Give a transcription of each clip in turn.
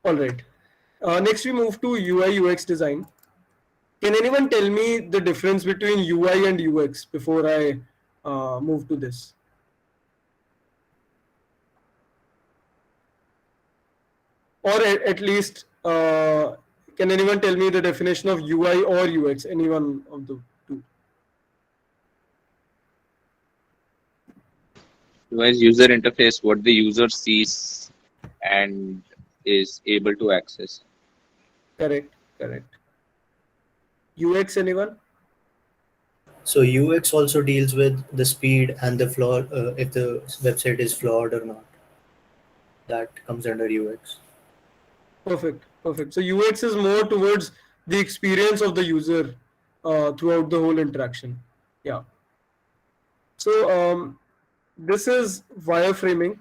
All right. Next, we move to UI UX design. Can anyone tell me the difference between UI and UX before I move to this? Or at least, can anyone tell me the definition of UI or UX? Anyone of the two? UI is user interface, what the user sees and is able to access. Correct, correct. UX, anyone? So UX also deals with the speed and the flaw, if the website is flawed or not. That comes under UX. Perfect, perfect. So UX is more towards the experience of the user throughout the whole interaction. Yeah. So this is wireframing.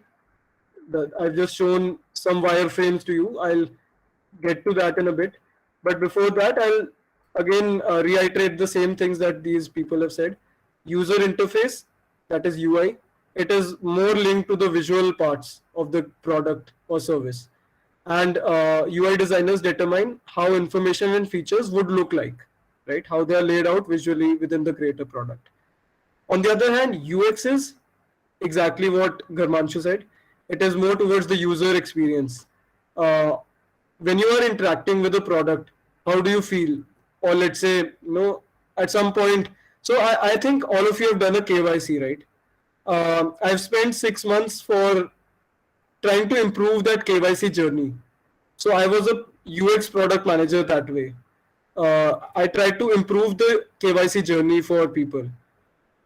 I've just shown some wireframes to you. I'll get to that in a bit. But before that, I'll again reiterate the same things that these people have said. User interface, that is UI. It is more linked to the visual parts of the product or service. And UI designers determine how information and features would look like, right? How they are laid out visually within the creator product. On the other hand, UX is exactly what Garmanshu said. It is more towards the user experience. When you are interacting with a product, how do you feel? Or let's say, at some point, so I think all of you have done a KYC, right? I've spent 6 months for trying to improve that KYC journey. So I was a UX product manager that way. I tried to improve the KYC journey for people.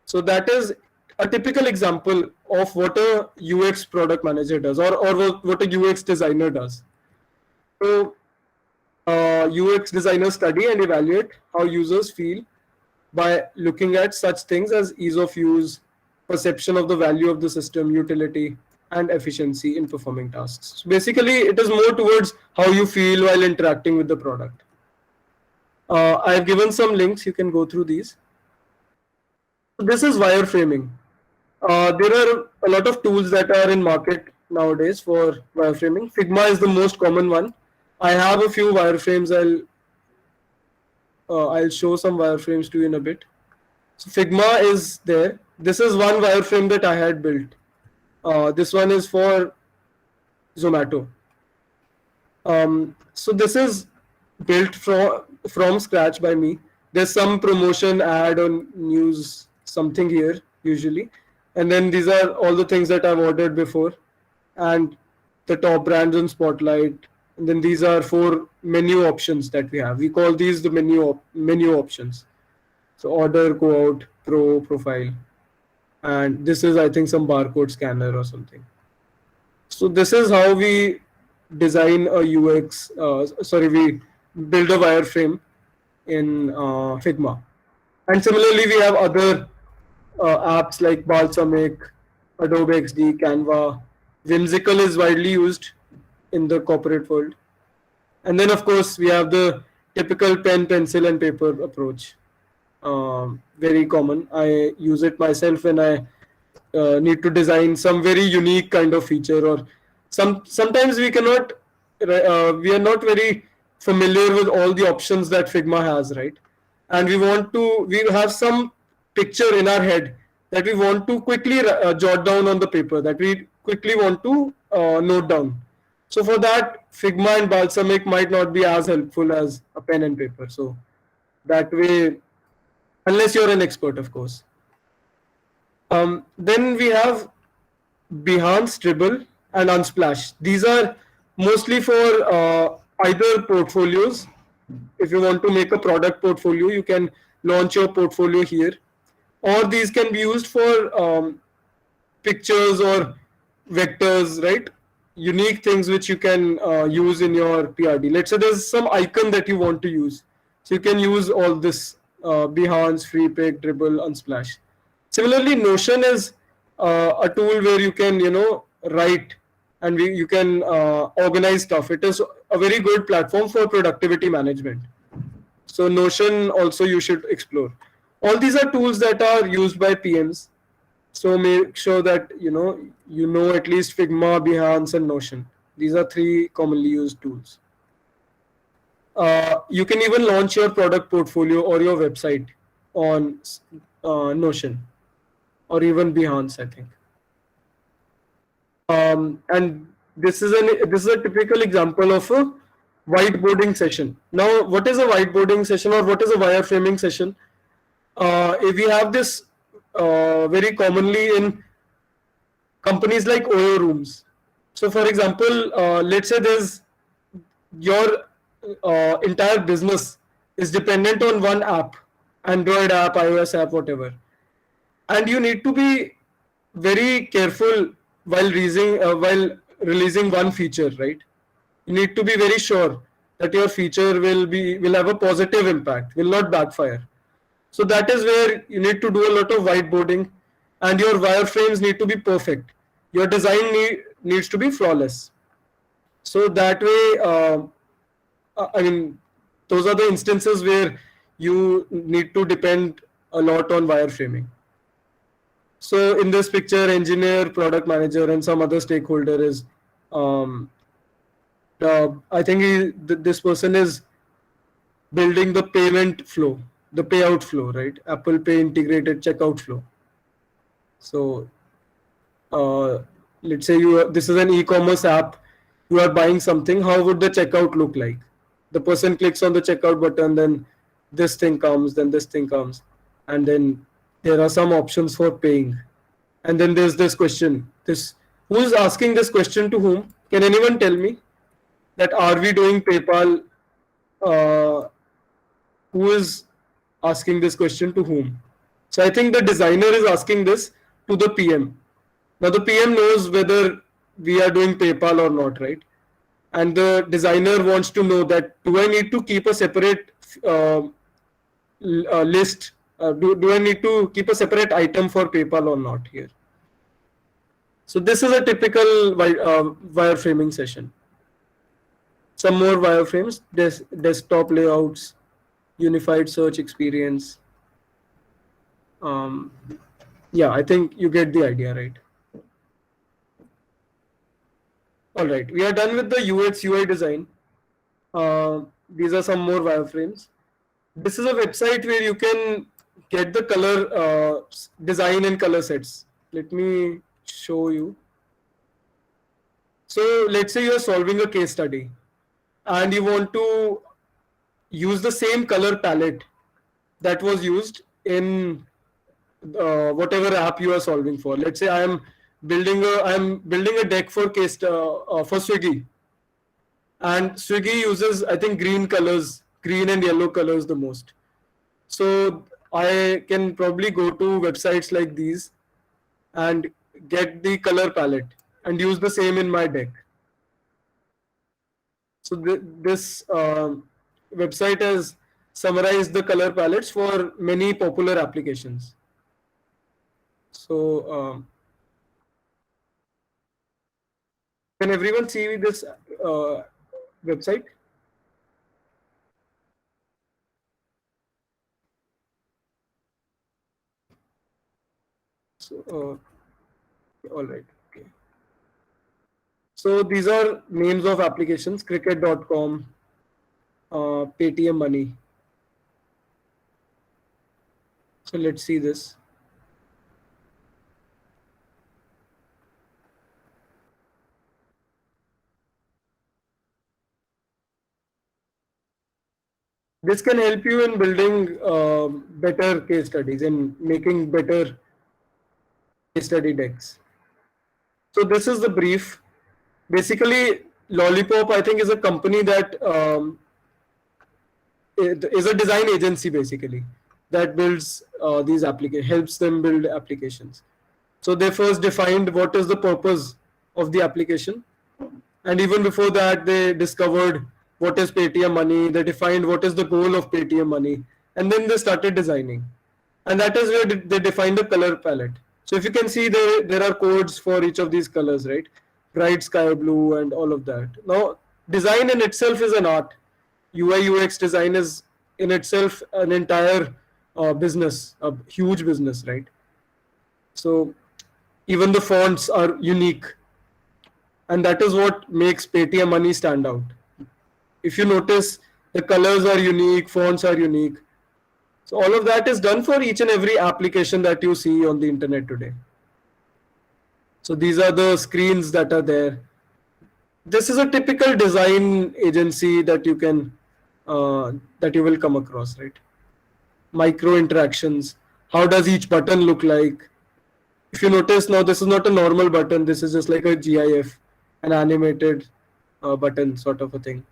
So that is a typical example of what a UX product manager does, or what a UX designer does. So UX designers study and evaluate how users feel by looking at such things as ease of use, perception of the value of the system, utility, and efficiency in performing tasks. So basically, it is more towards how you feel while interacting with the product. I've given some links. You can go through these. This is wireframing. There are a lot of tools that are in market nowadays for wireframing. Figma is the most common one. I have a few wireframes. I'll show some wireframes to you in a bit. So Figma is there. This is one wireframe that I had built. This one is for Zomato. So this is built from scratch by me. There's some promotion ad or news something here usually, and then these are all the things that I've ordered before, and the top brands on Spotlight. And then these are 4 menu options that we have. We call these the menu options. So order, go out, pro, profile, and this is I think some barcode scanner or something. So this is how we design a UX. We build a wireframe in Figma. And similarly, we have other apps like Balsamic, Adobe XD, Canva. Whimsical is widely used in the corporate world. And then, of course, we have the typical pen, pencil, and paper approach. Very common. I use it myself when I need to design some very unique kind of feature, or sometimes we cannot. We are not very familiar with all the options that Figma has, right? And we have some picture in our head that we want to quickly jot down on the paper, that we quickly want to note down. So for that, Figma and Balsamic might not be as helpful as a pen and paper. So that way, unless you're an expert, of course. Then we have Behance, Dribble, and Unsplash. These are mostly for either portfolios. If you want to make a product portfolio, you can launch your portfolio here. Or these can be used for pictures or vectors, right? Unique things which you can use in your PRD. Let's say there's some icon that you want to use. So you can use all this Behance, FreePic, Dribble, Unsplash. Similarly, Notion is a tool where you can, write and you can organize stuff. It is a very good platform for productivity management. So Notion also you should explore. All these are tools that are used by PMs. So make sure that you know at least Figma, Behance, and Notion. These are 3 commonly used tools. You can even launch your product portfolio or your website on Notion or even Behance, I think. And this is a typical example of a whiteboarding session. Now, what is a whiteboarding session or what is a wireframing session? If we have this very commonly in companies like OYO rooms. So, for example, let's say there's your entire business is dependent on one app, Android app, iOS app, whatever, and you need to be very careful while releasing one feature, right? You need to be very sure that your feature will have a positive impact, will not backfire. So that is where you need to do a lot of whiteboarding, and your wireframes need to be perfect. Your design needs to be flawless. So that way, I mean, those are the instances where you need to depend a lot on wireframing. So in this picture, engineer, product manager, and some other stakeholder is, I think this person is building the payment flow, the payout flow, right? Apple Pay integrated checkout flow. So let's say this is an e-commerce app, you are buying something, how would the checkout look like? The person clicks on the checkout button, then this thing comes, then this thing comes, and then there are some options for paying. And then there's this question, who's asking this question to whom? Can anyone tell me that are we doing PayPal? Who is asking this question to whom? So I think the designer is asking this to the PM. Now the PM knows whether we are doing PayPal or not, right? And the designer wants to know that, do I need to keep a separate list? Do I need to keep a separate item for PayPal or not here? So this is a typical wireframing session. Some more wireframes, desktop layouts, unified search experience. Yeah, I think you get the idea, right? All right, we are done with the UX UI design. These are some more wireframes. This is a website where you can get the color design and color sets. Let me show you. So let's say you are solving a case study and you want to use the same color palette that was used in whatever app you are solving for. Let's say I'm building a deck for for Swiggy, and Swiggy uses, I think, green and yellow colors the most. So I can probably go to websites like these and get the color palette and use the same in my deck. So this website has summarized the color palettes for many popular applications. So can everyone see this website? So all right. Okay. So these are names of applications: cricket.com, Paytm Money. So let's see this. This can help you in building better case studies and making better case study decks. So this is the brief. Basically, Lollipop, I think, is a company that is a design agency basically that builds these applications, helps them build applications. So they first defined what is the purpose of the application, and even before that, they discovered what is Paytm Money. They defined what is the goal of Paytm Money, and then they started designing, and that is where they defined a color palette. So if you can see, there are codes for each of these colors, right? Bright sky blue and all of that. Now, design in itself is an art. UIUX design is in itself an entire business, a huge business, right? So even the fonts are unique. and that is what makes Paytm Money stand out. If you notice, the colors are unique, fonts are unique. So all of that is done for each and every application that you see on the internet today. So these are the screens that are there. This is a typical design agency that you can that you will come across, right? Micro interactions. How does each button look like? If you notice now, this is not a normal button. This is just like a GIF, an animated button sort of a thing.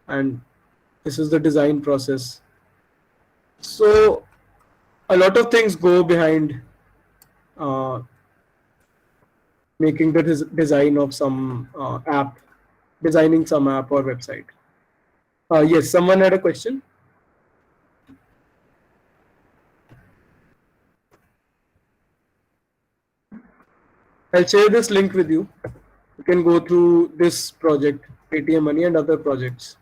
And this is the design process. So a lot of things go behind making the design of some app, designing some app or website. Yes, someone had a question. I'll share this link with you. You can go through this project, Paytm Money, and other projects.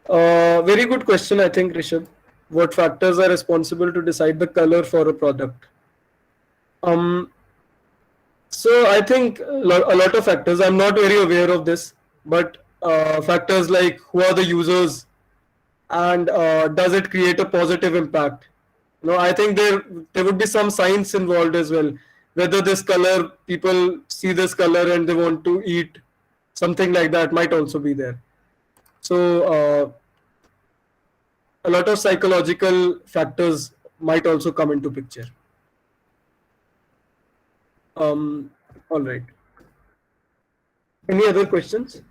Very good question, I think, Rishabh. What factors are responsible to decide the color for a product? So I think a lot of factors. I'm not very aware of this, but factors like who are the users, and does it create a positive impact? I think there would be some science involved as well. Whether this color, people see this color and they want to eat, something like that might also be there. So a lot of psychological factors might also come into picture. All right. Any other questions?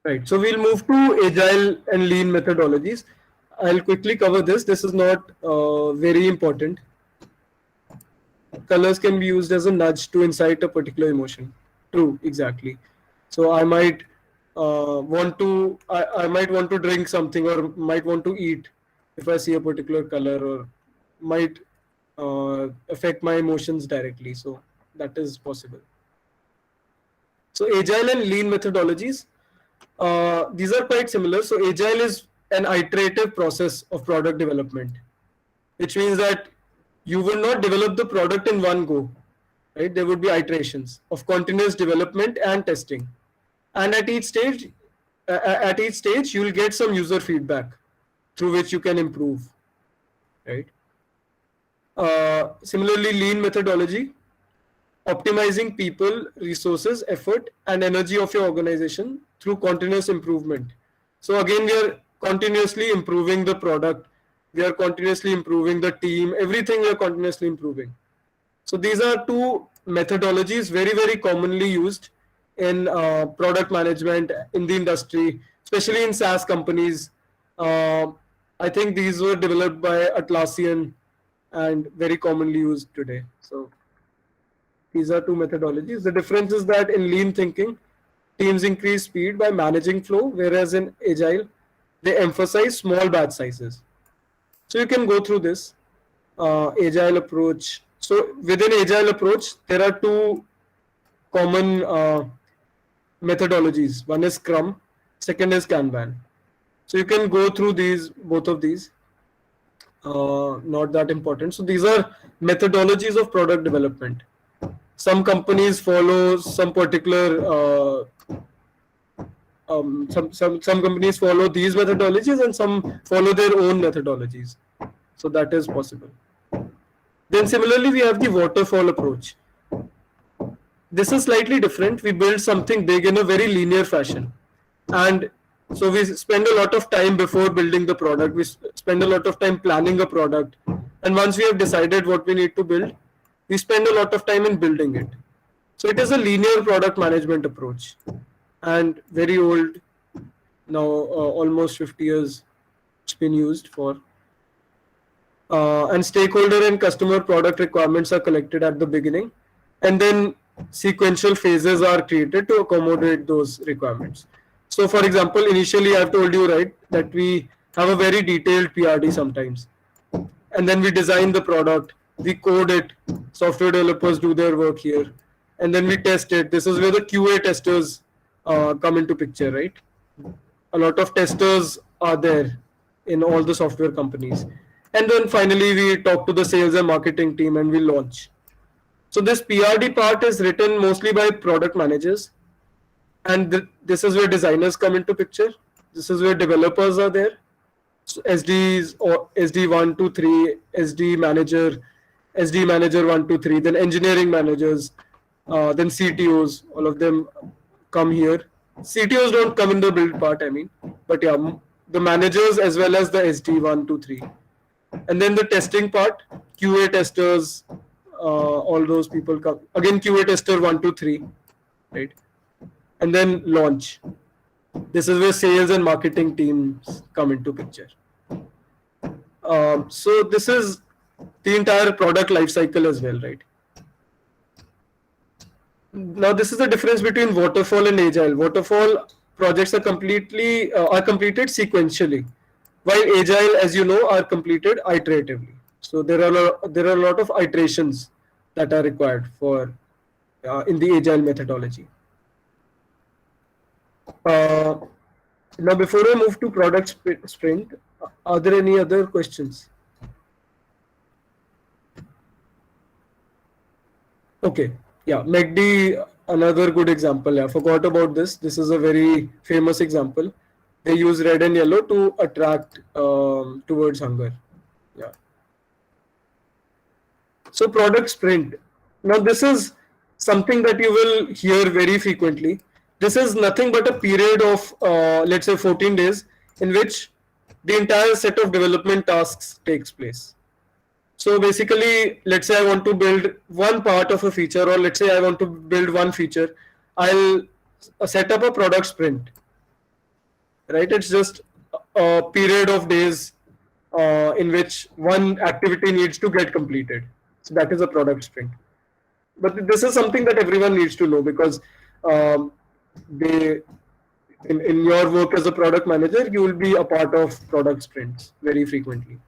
Right. So we'll move to Agile and Lean methodologies. I'll quickly cover this. This is not very important. Colors can be used as a nudge to incite a particular emotion. True, exactly. So I might want to I might want to drink something or might want to eat if I see a particular color, or might affect my emotions directly. So that is possible. So Agile and Lean methodologies, these are quite similar. So Agile is an iterative process of product development, which means that you will not develop the product in one go, right? There would be iterations of continuous development and testing, and at each stage you will get some user feedback through which you can improve, right? Similarly, Lean methodology, optimizing people, resources, effort, and energy of your organization through continuous improvement. So again, we are continuously improving the product, we are continuously improving the team, everything we are continuously improving. So these are two methodologies very commonly used in product management in the industry, especially in SaaS companies. I think these were developed by Atlassian and very commonly used today. So these are two methodologies. The difference is that in lean thinking, teams increase speed by managing flow, whereas in Agile, they emphasize small batch sizes. So you can go through this Agile approach. So within Agile approach, there are two common methodologies. One is Scrum, second is Kanban. So you can go through these, both of these. Not that important. So these are methodologies of product development. Some companies follow some particular some companies follow these methodologies and some follow their own methodologies. So that is possible. Then similarly, we have the waterfall approach. This is slightly different. We build something big in a very linear fashion. And so we spend a lot of time before building the product. We spend a lot of time planning a product. And once we have decided what we need to build, we spend a lot of time in building it. So it is a linear product management approach, and very old now, almost 50 years it's been used for. And stakeholder and customer product requirements are collected at the beginning, and then sequential phases are created to accommodate those requirements. So for example, initially I've told you, right, that we have a very detailed PRD sometimes, and then we design the product, we code it, software developers do their work here, and then we test it. This is where the QA testers come into picture, right? A lot of testers are there in all the software companies. And then finally, we talk to the sales and marketing team and we launch. So this PRD part is written mostly by product managers, and this is where designers come into picture. This is where developers are there. So SDs or SD 1, 2, 3, SD manager 1, 2, 3, then engineering managers, then CTOs, all of them come here. CTOs don't come in the build part, I mean, but yeah, the managers as well as the SD 1, 2, 3. And then the testing part, QA testers, all those people come. Again, QA tester 1, 2, 3, right? And then launch. This is where sales and marketing teams come into picture. So this is the entire product life cycle as well, right? Now this is the difference between waterfall and agile. Waterfall projects are completed sequentially, while agile, as you know, are completed iteratively. So there are a lot of iterations that are required for in the agile methodology. Now, before I move to product sprint, are there any other questions? Okay, yeah, MACD, another good example. I forgot about this. This is a very famous example. They use red and yellow to attract towards hunger. Yeah. So product sprint. Now this is something that you will hear very frequently. This is nothing but a period of let's say 14 days in which the entire set of development tasks takes place. So basically, let's say I want to build one part of a feature, or let's say I want to build one feature, I'll set up a product sprint, right? It's just a period of days in which one activity needs to get completed. So that is a product sprint. But this is something that everyone needs to know, because in your work as a product manager, you will be a part of product sprints very frequently.